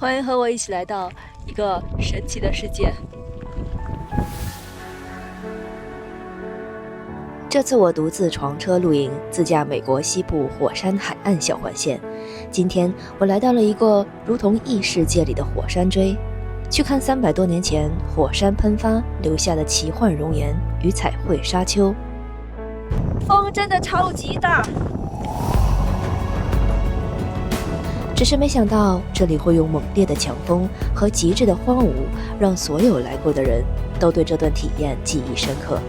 欢迎和我一起来到一个神奇的世界。这次我独自床车露营，自驾美国西部火山海岸小环线。今天我来到了一个如同异世界里的火山锥，去看300多年前火山喷发留下的奇幻熔岩与彩绘沙丘。风真的超级大，只是没想到这里会用猛烈的强风和极致的荒芜，让所有来过的人都对这段体验记忆深刻。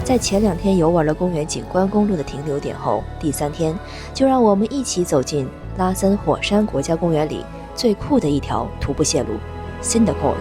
在前2天游玩了公园景观公路的停留点后，第3天就让我们一起走进拉森火山国家公园里最酷的一条徒步线路 Cindercore。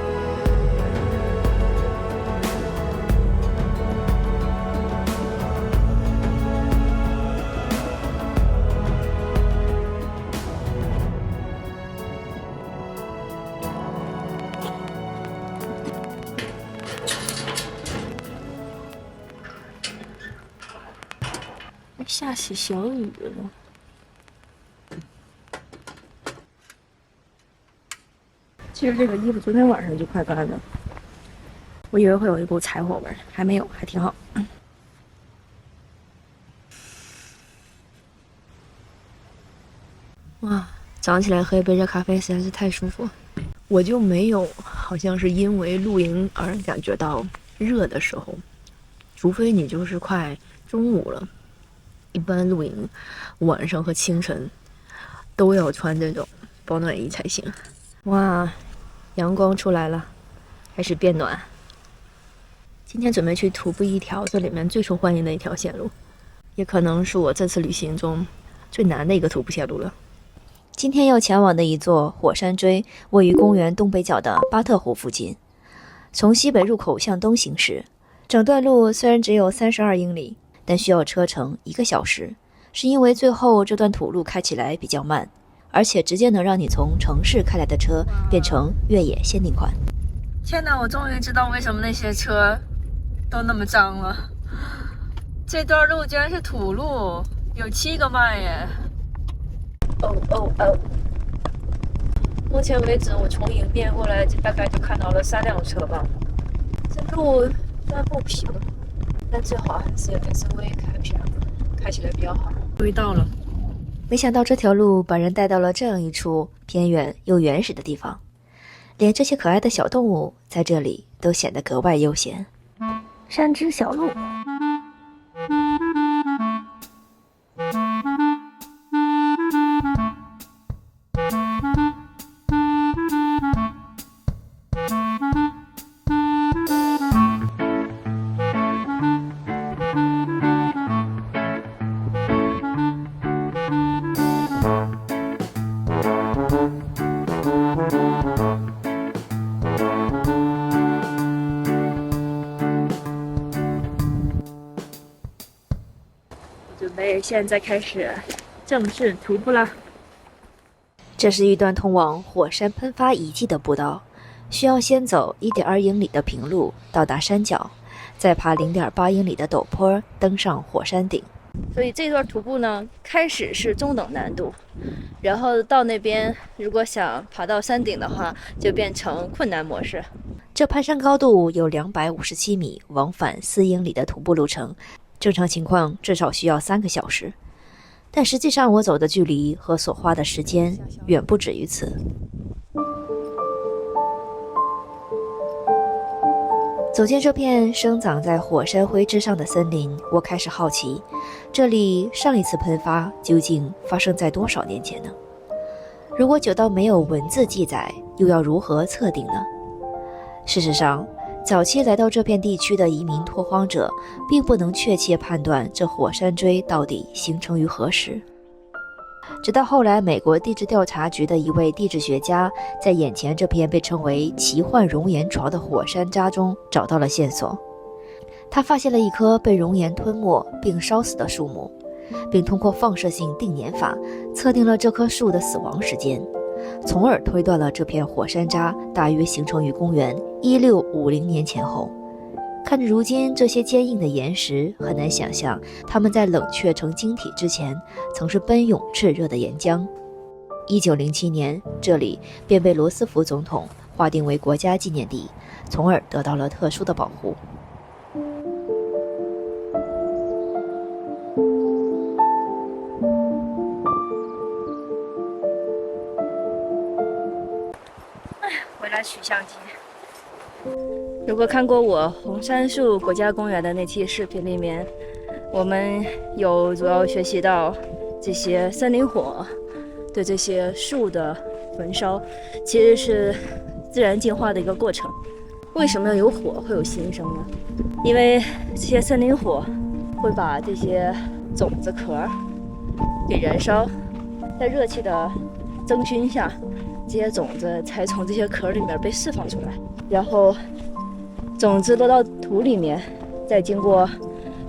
下起小雨了。其实这个衣服昨天晚上就快干了，我以为会有一股柴火味，还没有，还挺好。哇，早上起来喝一杯热咖啡实在是太舒服。我就没有好像是因为露营而感觉到热的时候，除非你就是快中午了。一般露营晚上和清晨都要穿这种保暖衣才行。哇，阳光出来了，开始变暖。今天准备去徒步一条这里面最受欢迎的一条线路，也可能是我这次旅行中最难的一个徒步线路了。今天要前往的一座火山锥位于公园东北角的巴特湖附近。从西北入口向东行驶，整段路虽然只有32英里，但需要车程1个小时，是因为最后这段土路开起来比较慢，而且直接能让你从城市开来的车变成越野限定款。天哪，我终于知道为什么那些车都那么脏了。这段路居然是土路，有7个迈耶！目前为止，我从迎面过来大概就看到了3辆车吧。这路虽然不平，但最好还是 SUV 开起来比较好。终于到了，没想到这条路把人带到了这样一处偏远又原始的地方，连这些可爱的小动物在这里都显得格外悠闲。山之小路。准备现在开始正式徒步了。这是一段通往火山喷发遗迹的步道，需要先走1.2英里的平路到达山脚，再爬0.8英里的陡坡登上火山顶。所以这段徒步呢，开始是中等难度，然后到那边如果想爬到山顶的话，就变成困难模式。这攀山高度有257米，往返4英里的徒步路程，正常情况至少需要3个小时，但实际上我走的距离和所花的时间远不止于此。走进这片生长在火山灰之上的森林，我开始好奇，这里上一次喷发究竟发生在多少年前呢？如果久到没有文字记载，又要如何测定呢？事实上，早期来到这片地区的移民拓荒者并不能确切判断这火山锥到底形成于何时。直到后来美国地质调查局的一位地质学家在眼前这片被称为奇幻熔岩床的火山渣中找到了线索，他发现了一棵被熔岩吞没并烧死的树木，并通过放射性定年法测定了这棵树的死亡时间，从而推断了这片火山渣大约形成于公元1650年前后。看着如今这些坚硬的岩石，很难想象它们在冷却成晶体之前，曾是奔涌炽热的岩浆。1907年，这里便被罗斯福总统划定为国家纪念地，从而得到了特殊的保护。回来取相机。如果看过我红杉树国家公园的那期视频里面，我们有主要学习到这些森林火对这些树的焚烧，其实是自然进化的一个过程。为什么要有火会有新生呢？因为这些森林火会把这些种子壳给燃烧，在热气的蒸熏下，这些种子才从这些壳里面被释放出来，然后种子落到土里面，再经过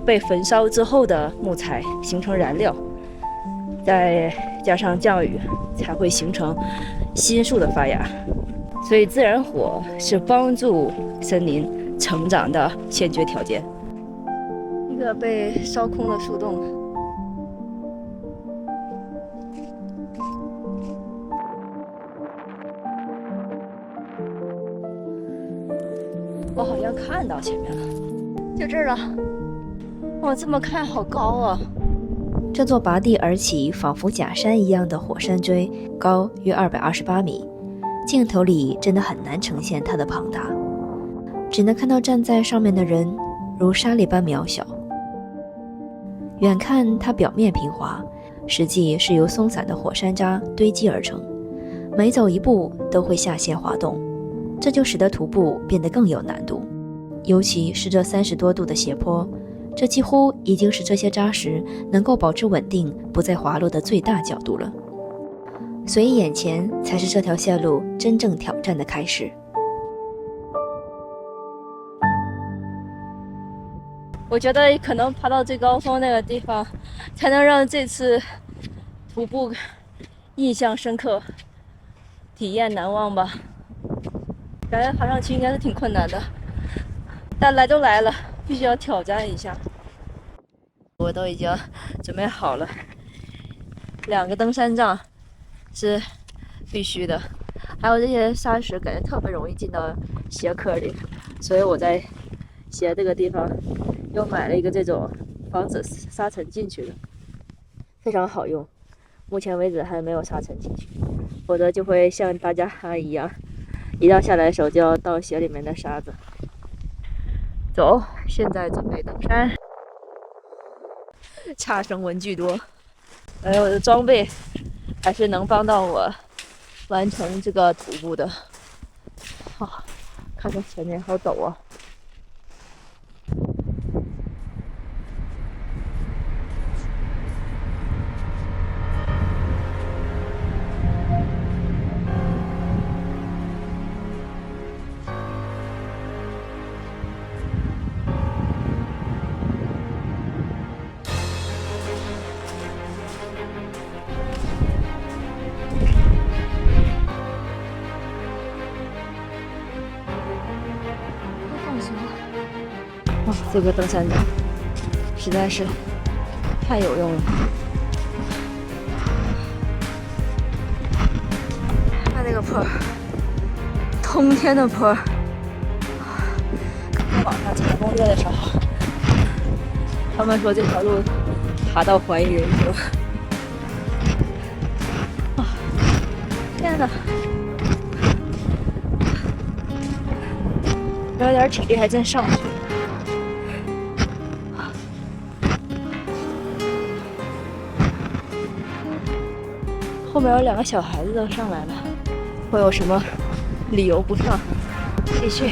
被焚烧之后的木材形成燃料，再加上降雨，才会形成新树的发芽。所以自然火是帮助森林成长的先决条件。一个被烧空的树洞，我好像看到前面了，就这儿了。哇，这么看好高啊！这座拔地而起，仿佛假山一样的火山锥，高约228米，镜头里真的很难呈现它的庞大，只能看到站在上面的人如沙粒般渺小。远看它表面平滑，实际是由松散的火山渣堆积而成，每走一步都会下陷滑动，这就使得徒步变得更有难度。尤其是这30多度的斜坡，这几乎已经是这些扎实能够保持稳定不再滑落的最大角度了。所以眼前才是这条线路真正挑战的开始。我觉得可能爬到最高峰那个地方，才能让这次徒步印象深刻，体验难忘吧。感觉爬上去应该是挺困难的，但来都来了，必须要挑战一下。我都已经准备好了，2个登山杖是必须的，还有这些沙石感觉特别容易进到鞋壳里，所以我在鞋这个地方又买了一个这种防止沙尘进去的，非常好用。目前为止还没有沙尘进去，否则就会像大家一样，一到下来手就要倒鞋里面的沙子。走，现在准备登山。差生文具多，我的装备还是能帮到我完成这个徒步的。看看前面好陡啊！哇，这个登山杖实在是太有用了。看那个坡，通天的坡。刚网上查攻略的时候，他们说这条路爬到怀疑人生。天哪！有点体力还真上不去。后面有2个小孩子都上来了，会有什么理由不上？继续。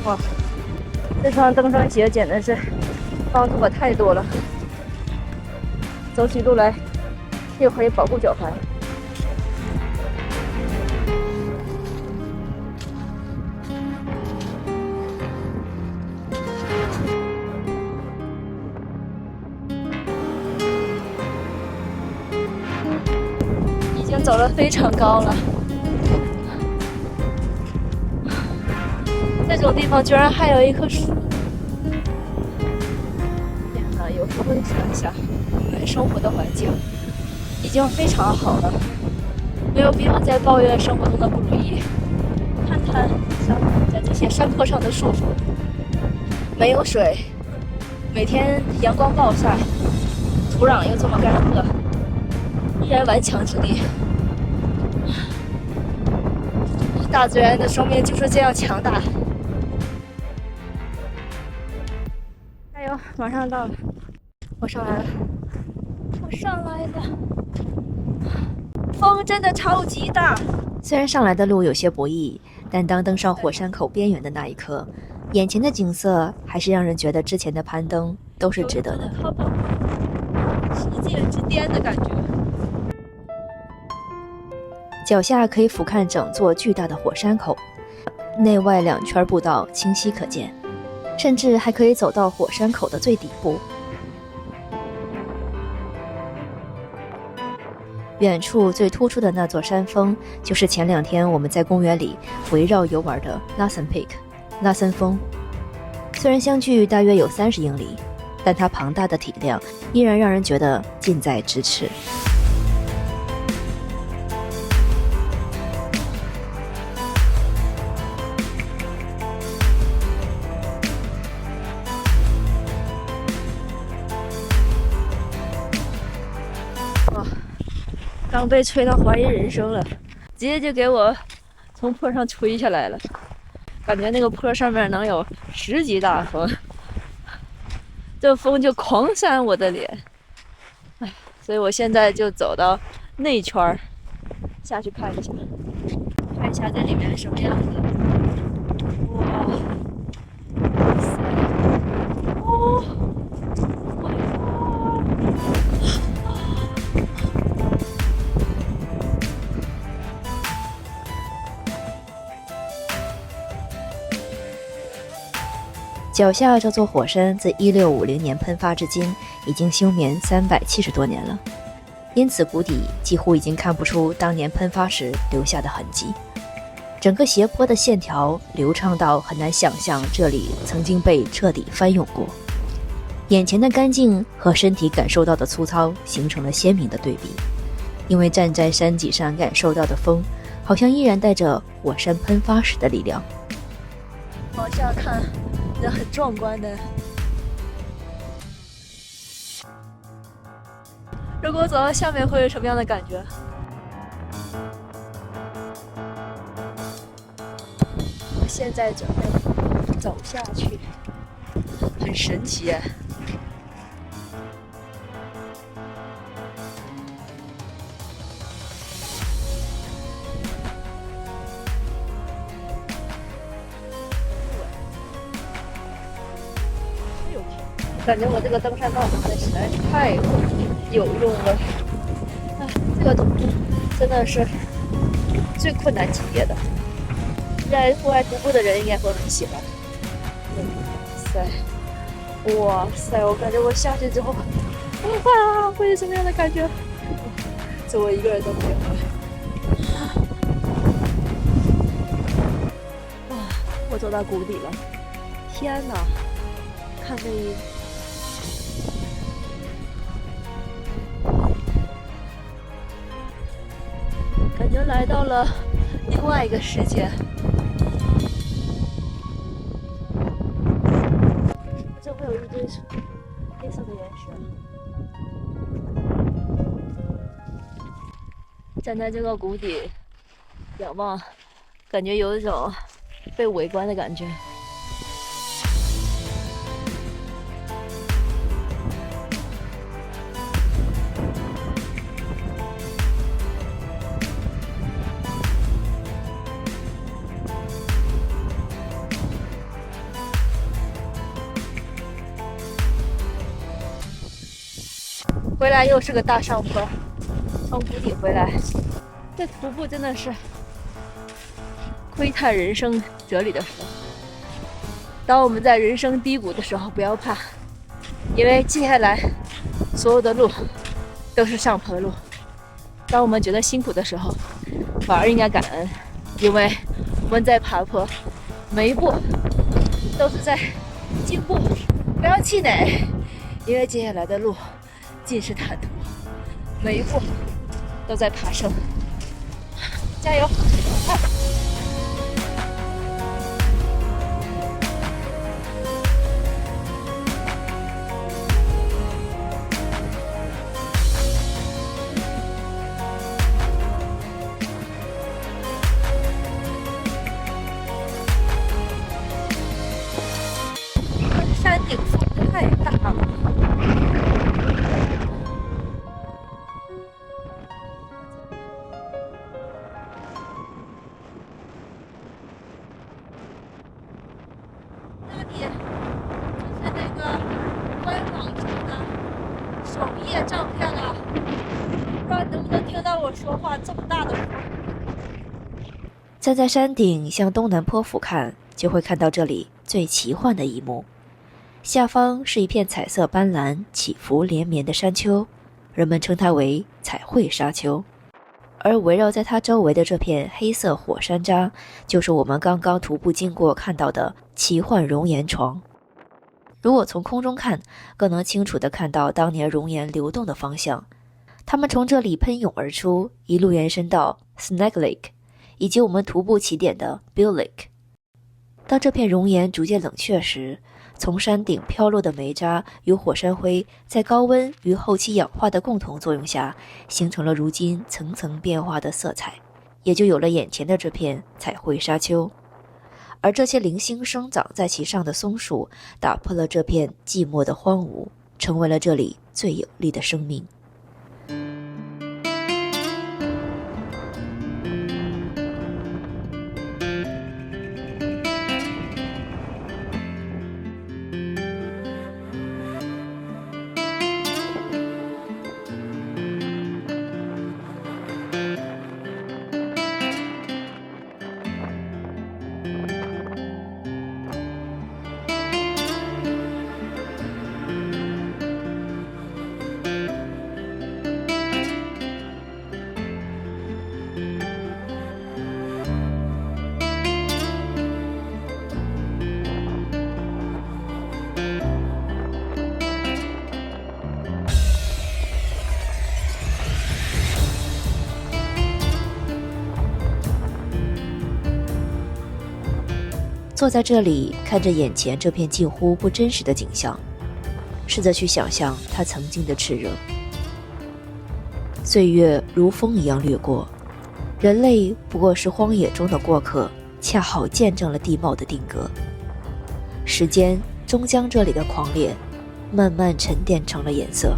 哇，这双登山鞋简直是帮助我太多了，走起路来又可以保护脚踝。走得非常高了。这种地方居然还有一棵树！天哪，有时候想想，我们生活的环境已经非常好了，没有必要再抱怨生活中的不如意。看看像在这些山坡上的树，没有水，每天阳光暴晒，土壤又这么干涸，依然顽强直立。大自然的生命就是这样强大。加油，马上到了，我上来了，我上来了。风真的超级大。虽然上来的路有些不易，但当登上火山口边缘的那一刻，眼前的景色还是让人觉得之前的攀登都是值得的。世界之巅的感觉。脚下可以俯瞰整座巨大的火山口，内外两圈步道清晰可见，甚至还可以走到火山口的最底部。远处最突出的那座山峰，就是前2天我们在公园里围绕游玩的 Lassen Peak 拉森峰。虽然相距大约有30英里，但它庞大的体量依然让人觉得近在咫尺。刚被吹到怀疑人生了，直接就给我从坡上吹下来了，感觉那个坡上面能有10级大风，这风就狂扇我的脸，哎，所以我现在就走到内圈下去看一下，这里面是什么样子。哇，塞，哦。脚下这座火山自1650年喷发至今，已经休眠370多年了，因此谷底几乎已经看不出当年喷发时留下的痕迹。整个斜坡的线条流畅到很难想象这里曾经被彻底翻涌过。眼前的干净和身体感受到的粗糙形成了鲜明的对比，因为站在山脊上感受到的风，好像依然带着火山喷发时的力量。往下看，这很壮观的。如果我走到下面会有什么样的感觉？我现在准备走下去，很神奇耶。感觉我这个登山帽拿的实在是太有用了，哎，这个东西真的是最困难级别的，在户外徒步的人应该会很喜欢。哇塞，我感觉我下去之后，哇，会是什么样的感觉？这我一个人都没有。哇，我走到谷底了，天哪，看这一。感觉来到了另外一个世界。这会有一堆黑色的岩石。站在这个谷底仰望，感觉有一种被围观的感觉。回来又是个大上坡，从谷底回来，这徒步真的是窥探人生哲理的时候。当我们在人生低谷的时候，不要怕，因为接下来所有的路都是上坡路。当我们觉得辛苦的时候，反而应该感恩，因为我们在爬坡，每一步都是在进步，不要气馁，因为接下来的路尽是坦途，每一步都在爬升，加油！山顶风太大了。那里就是那个官网上的首页照片了，不知道能不能听到我说话这么大的风。站在山顶向东南坡俯瞰，就会看到这里最奇幻的一幕。下方是一片彩色斑斓、起伏连绵的山丘，人们称它为彩绘沙丘。而围绕在它周围的这片黑色火山渣，就是我们刚刚徒步经过看到的奇幻熔岩床。如果从空中看，更能清楚地看到当年熔岩流动的方向。它们从这里喷涌而出，一路延伸到 Snake Lake， 以及我们徒步起点的 Bill Lake。当这片熔岩逐渐冷却时，从山顶飘落的煤渣与火山灰在高温与后期氧化的共同作用下，形成了如今层层变化的色彩，也就有了眼前的这片彩绘沙丘。而这些零星生长在其上的松树，打破了这片寂寞的荒芜，成为了这里最有力的生命。坐在这里，看着眼前这片近乎不真实的景象，试着去想象它曾经的炽热。岁月如风一样掠过，人类不过是荒野中的过客，恰好见证了地貌的定格。时间终将这里的狂烈慢慢沉淀成了颜色。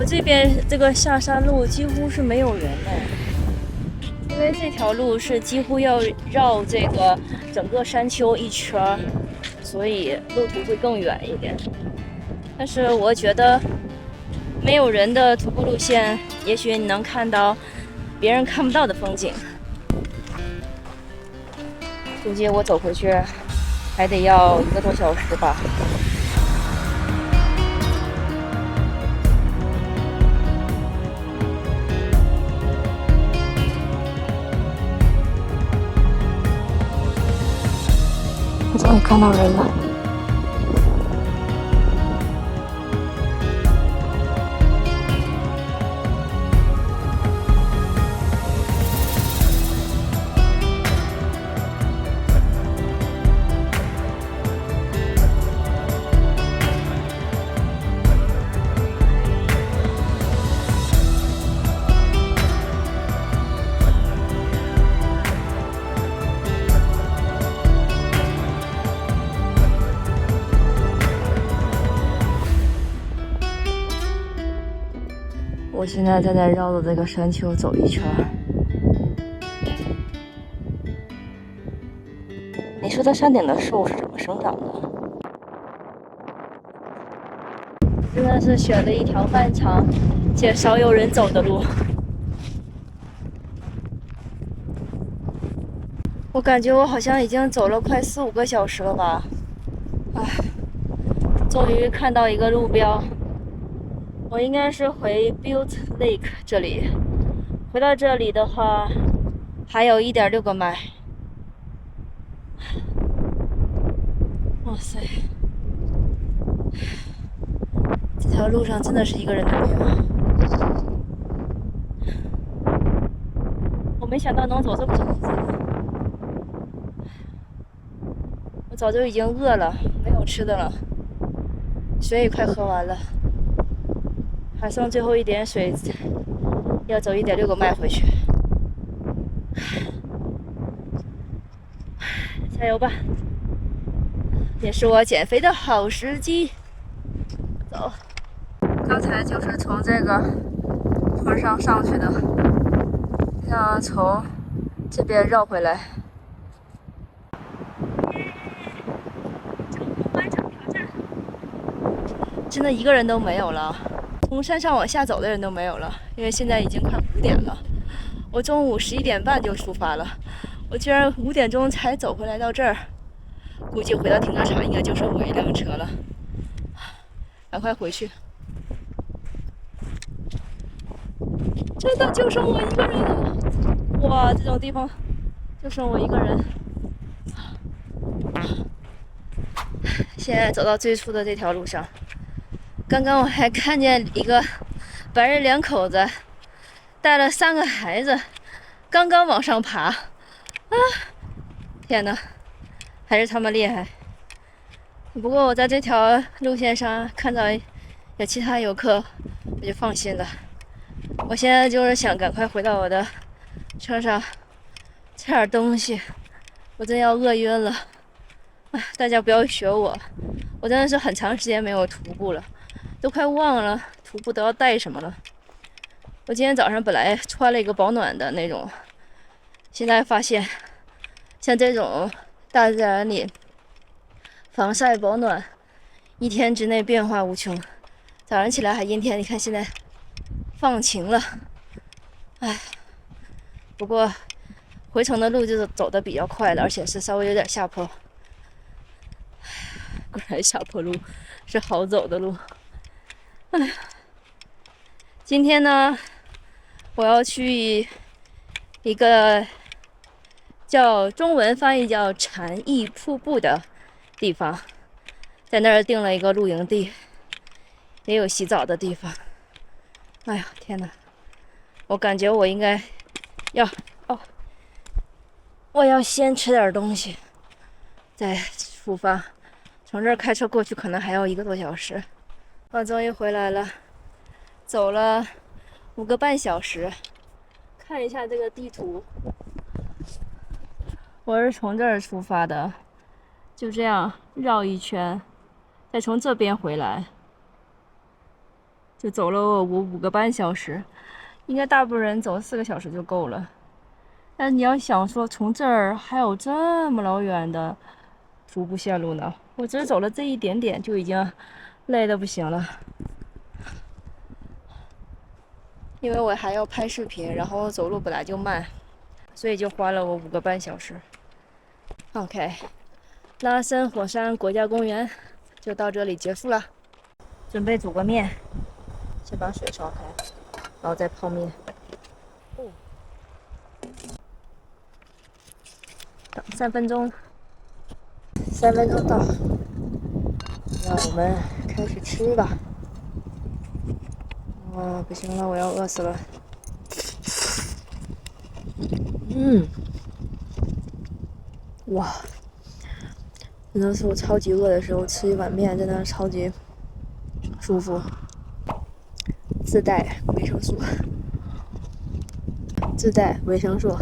这边这个下山路几乎是没有人的，因为这条路是几乎要绕这个整个山丘一圈，所以路途会更远一点。但是我觉得没有人的徒步路线，也许你能看到别人看不到的风景。估计我走回去还得要1个多小时吧。我终于看到人了。我现在在绕着这个山丘走一圈。你说它山顶的树是怎么生长的？真的是选了一条漫长且少有人走的路。我感觉我好像已经走了快4、5个小时了吧。唉，终于看到一个路标，我应该是回 Butte Lake 这里。回到这里的话，还有1.6个迈。哇塞，这条路上真的是一个人都没有。我没想到能走这么长时间。我早就已经饿了，没有吃的了，水也快喝完了，还剩最后一点水，要走1.6个迈回去。加油吧！也是我减肥的好时机。走，刚才就是从这个坡上上去的，要从这边绕回来。真的一个人都没有了，从山上往下走的人都没有了，因为现在已经快5点了。我中午11点半就出发了，我居然5点钟才走回来到这儿。估计回到停车场应该就剩我一辆车了，赶快回去。真的就剩我一个人了，哇，这种地方就剩我一个人。现在走到最初的这条路上，刚刚我还看见一个白人两口子带了3个孩子，刚刚往上爬。啊，天哪，还是他们厉害。不过我在这条路线上看到有其他游客，我就放心了。我现在就是想赶快回到我的车上吃点东西，我真要饿晕了。大家不要学我，我真的是很长时间没有徒步了，都快忘了徒步都要带什么了。我今天早上本来穿了一个保暖的那种，现在发现像这种大自然里防晒保暖1天之内变化无穷。早上起来还阴天，你看现在放晴了。唉，不过回程的路就是走的比较快了，而且是稍微有点下坡。果然下坡路是好走的路。唉，今天呢，我要去一个叫中文翻译叫禅意瀑布的地方，在那儿订了一个露营地，也有洗澡的地方。哎呀，天哪！我感觉我应该我要先吃点东西，再出发。从这儿开车过去可能还要1个多小时。我终于回来了，走了5个半小时。看一下这个地图，我是从这儿出发的，就这样绕一圈，再从这边回来，就走了我5个半小时。应该大部分人走4个小时就够了。但你要想说从这儿还有这么老远的徒步线路呢，我只走了这一点点就已经累得不行了。因为我还要拍视频，然后走路本来就慢，所以就花了我5个半小时。OK， 拉森火山国家公园就到这里结束了。准备煮个面，先把水烧开，然后再泡面。等3分钟，3分钟到，让我们开始吃吧。哇，不行了，我要饿死了。哇，真的是我超级饿的时候吃一碗面，真的超级舒服，自带维生素，自带维生素，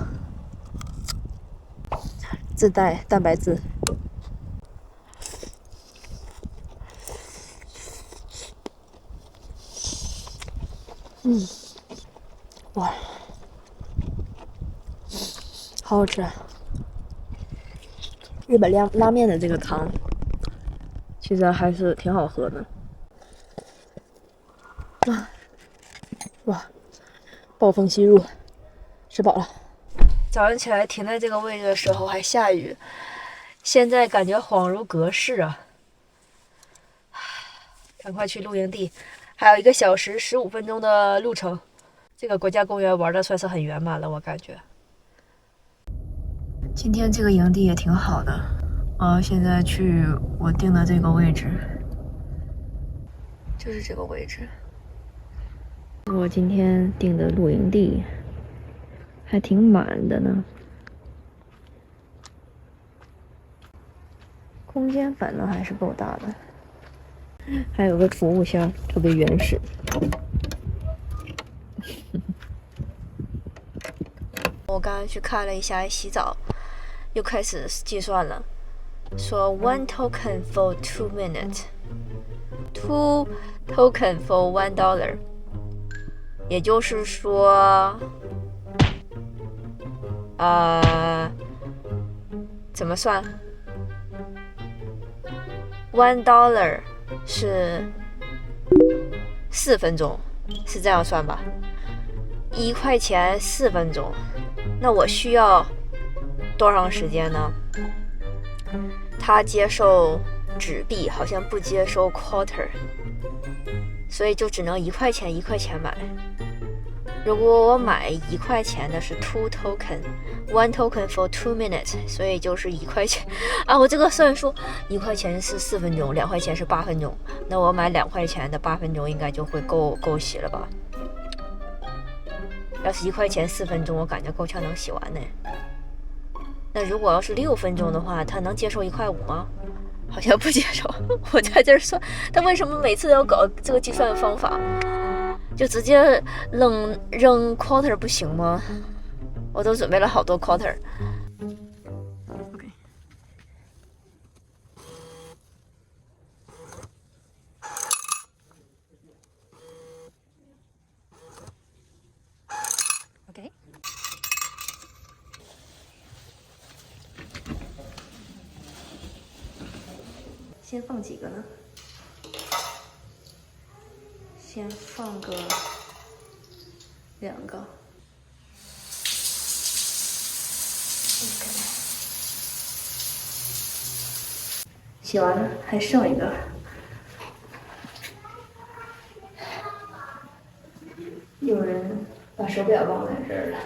自带蛋白质。哇，好好吃啊！日本拉面的这个汤，其实还是挺好喝的。哇，暴风吸入，吃饱了。早上起来停在这个位置的时候还下雨，现在感觉恍如隔世啊！赶快去露营地，还有1个小时15分钟的路程。这个国家公园玩的算是很圆满了，我感觉。今天这个营地也挺好的，现在去我定的这个位置，就是这个位置。我今天定的露营地还挺满的呢，空间反正还是够大的，还有个储物箱，特别原始。我刚刚去看了一下洗澡，又开始计算了，说 1 token for 2 minutes， 2 token for $1， 也就是说，怎么算？$1是4分钟，是这样算吧？1块钱4分钟，那我需要多长时间呢？他接受纸币，好像不接受 quarter， 所以就只能1块钱1块钱买。如果我买1块钱的是2 token， 1 token for 2 minutes， 所以就是1块钱啊。我这个算数，1块钱是4分钟，2块钱是8分钟，那我买2块钱的8分钟应该就会够洗了吧？要是1块钱4分钟，我感觉够呛能洗完呢。那如果要是6分钟的话，他能接受1块5吗？好像不接受。我在这儿算，他为什么每次都要搞这个计算方法？就直接扔 quarter 不行吗？我都准备了好多 quarter。OK。OK。先放几个呢？先放个2个。OK。洗完了，还剩1个。有人把手表忘在这儿了。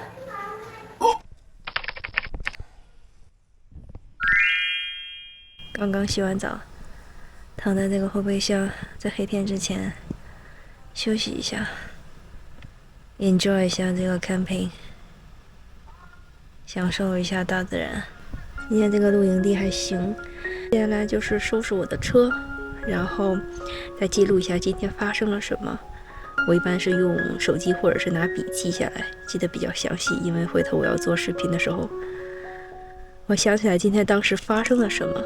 刚刚洗完澡，躺在这个后备箱，在黑天之前休息一下 ，enjoy 一下这个 camping， 享受一下大自然。今天这个露营地还行，接下来就是收拾我的车，然后再记录一下今天发生了什么。我一般是用手机或者是拿笔记下来，记得比较详细，因为回头我要做视频的时候，我想起来今天当时发生了什么。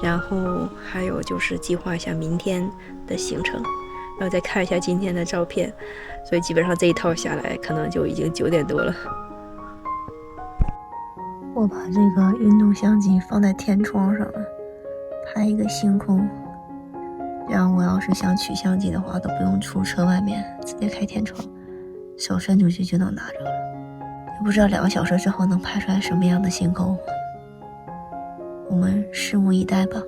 然后还有就是计划一下明天的行程，然后再看一下今天的照片，所以基本上这一套下来可能就已经9点多了。我把这个运动相机放在天窗上了，拍一个星空，这样我要是想取相机的话都不用出车外面，直接开天窗，手伸出去就能拿着了。也不知道2个小时之后能拍出来什么样的星空，我们拭目以待吧。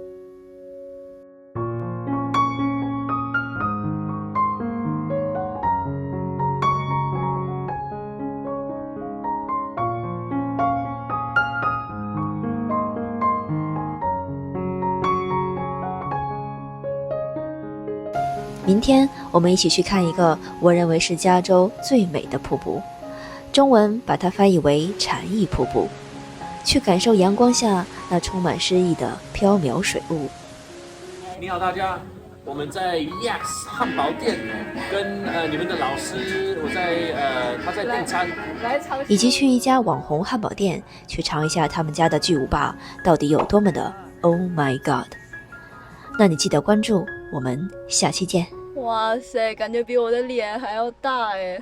明天我们一起去看一个我认为是加州最美的瀑布，中文把它翻译为禅意瀑布，去感受阳光下那充满诗意的飘渺水雾。你好，大家，我们在 Yes 汉堡店跟你们的老师，他在订餐，以及去一家网红汉堡店去尝一下他们家的巨无霸到底有多么的 Oh my God。 那你记得关注，我们下期见。哇塞，感觉比我的脸还要大哎！